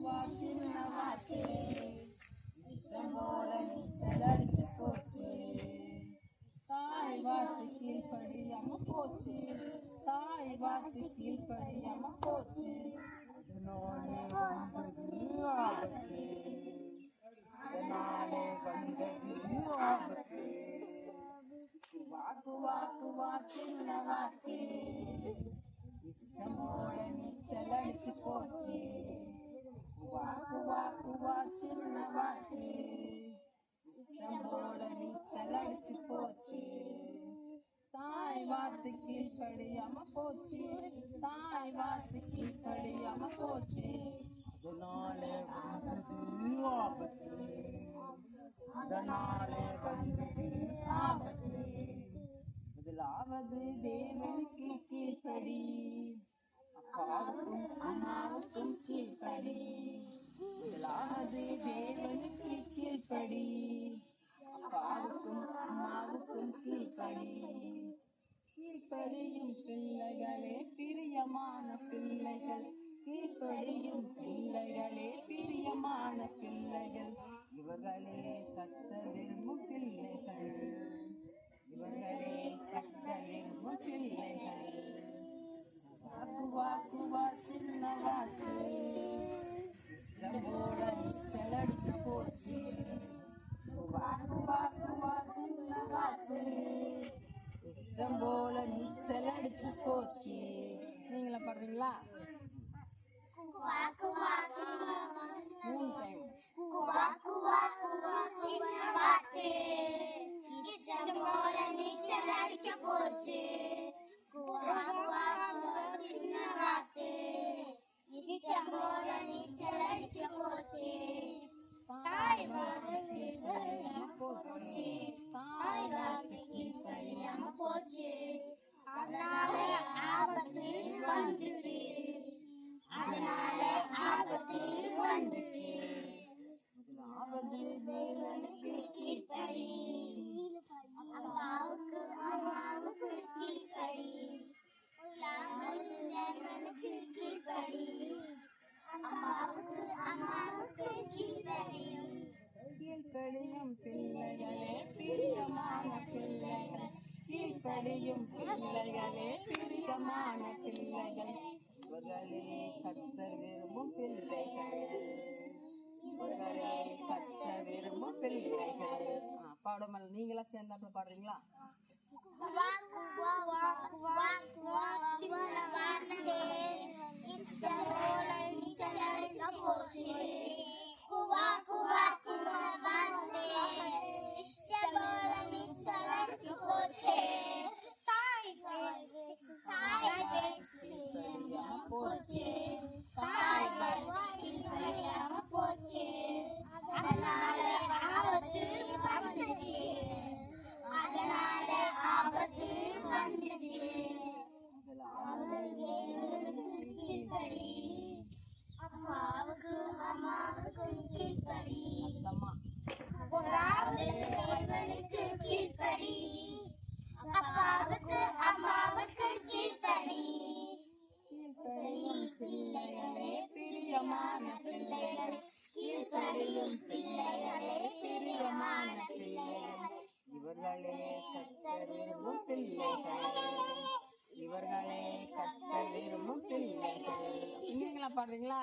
குவா சின்ன வாத்து இஷ்டம் போல நீச்சல் அடிச்சு போச்சு. தாய் வாத்து கீழ்படியாம போச்சு. தாய் வாத்து கீழ்படியாம போச்சு. அதனாலே வந்தது ஆபத்து. அதனாலே வந்தது ஆபத்து. குவா குவா குவா சின்ன வாத்து இஷ்டம் போல நீச்சல் அடிச்சு போச்சு. குவா குவா குவா சின்ன வாத்து இஷ்டம் போல நீச்சல் அடிச்சு போச்சு. தாய் வாத்து கீழ்படியாம போச்சு. தாய் வாத்து கீழ்படியாம போச்சு. அதனாலே வந்தது ஆபத்து. அதனாலே வந்தது ஆபத்து. முதலாவது தேவனுக்கு கீழ்ப்படி. அப்பாவுக்கும் அம்மாவுக்கும் கீழ்ப்படி. முதலாவது தேவனுக்கு கீழ்ப்படி. அப்பாவுக்கும் அம்மாவுக்கும் கீழ்ப்படி. கீழ்ப்படியும் பிள்ளைகளே பிரியமான பிள்ளைகள். கீழ்ப்படியும் பிள்ளைகளே பிரியமான பிள்ளைகள். இவர்களே கர்த்தர் விரும்பும் பிள்ளைகள். இவர்களே கர்த்தர் விரும்பும் பிள்ளைகள். குவா குவா சின்ன வாத்து இஷ்டம் போல நீச்சல் அடிச்சு போச்சு. குவா குவா குவா சின்ன வாத்து இஷ்டம் போல நீச்சல் அடிச்சு போச்சு. நீங்களா பாடுறீங்களா? மூணு டைம். குவா குவா குவா சின்ன வாத்து இஷ்டம் போல நீச்சல் அடிச்சு போச்சு. குவா குவா குவா சின்ன வாத்து இஷ்டம் போல நீச்சல் அடிச்சு போச்சு. தாய் வாத்து கீழ்ப்படியாம போச்சு. தாய் வாத்து கீழ்ப்படியாம போச்சு. அதனால ஆபத்து வந்துச்சு. அதனால ஆபத்து வந்துச்சு. முதலாவது தேவனுக்கு கீழ்ப்படி. அப்பாவுக்கு அம்மாவுக்கு கீழ்ப்படி. முதலாவது தேவனுக்கு கீழ்ப்படி. அப்பாவுக்கு அம்மாவுக்கு கீழ்ப்படி. கீழ்ப்படியும் பிள்ளைகளே பிரியமான பிள்ளைகள். கீழ்ப்படியும் பிள்ளைகளே பிரியமான பிள்ளைகள். இவர்களே கர்த்தர் விரும்பும் பிள்ளைகள். இவர்களே கர்த்தர் விரும்பும் பிள்ளைகள். பாடமல் நீங்களா சேர்ந்தாப்புல பாடுறீங்களா? குவா குவா குவா குவா சின்ன வாத்து இஷ்டம் போல நீச்சல் அடிச்சு போச்சு. குவா குவா சின்ன வாத்து இஷ்டம் போல நீச்சல் அடிச்சு போச்சு. தாய் கீழ்ப்படியாம போச்சு. தாய் கீழ்ப்படியாம போச்சு. அதனால ஆபத்து வந்துச்சு. அதனால ஆபத்து வந்துச்சு. கீழ்ப்படி. அப்பாவுக்கு அம்மாவுக்கு கீழ்ப்படி. தேவனுக்கு கீழ்ப்படி. அப்பாவுக்கு அம்மாவுக்கு கீழ்ப்படி. கீழ்ப்படியும் பிள்ளைகளே பிரியமான பிள்ளைகள். கீழ்ப்படியும் பிள்ளைகளே பிரியமான பிள்ளைகள். இவர்களே கர்த்தர் விரும்பும் பிள்ளைகள். இவர்களே கர்த்தர் விரும்பும் பிள்ளைகள். நீங்களா பாடுறீங்களா?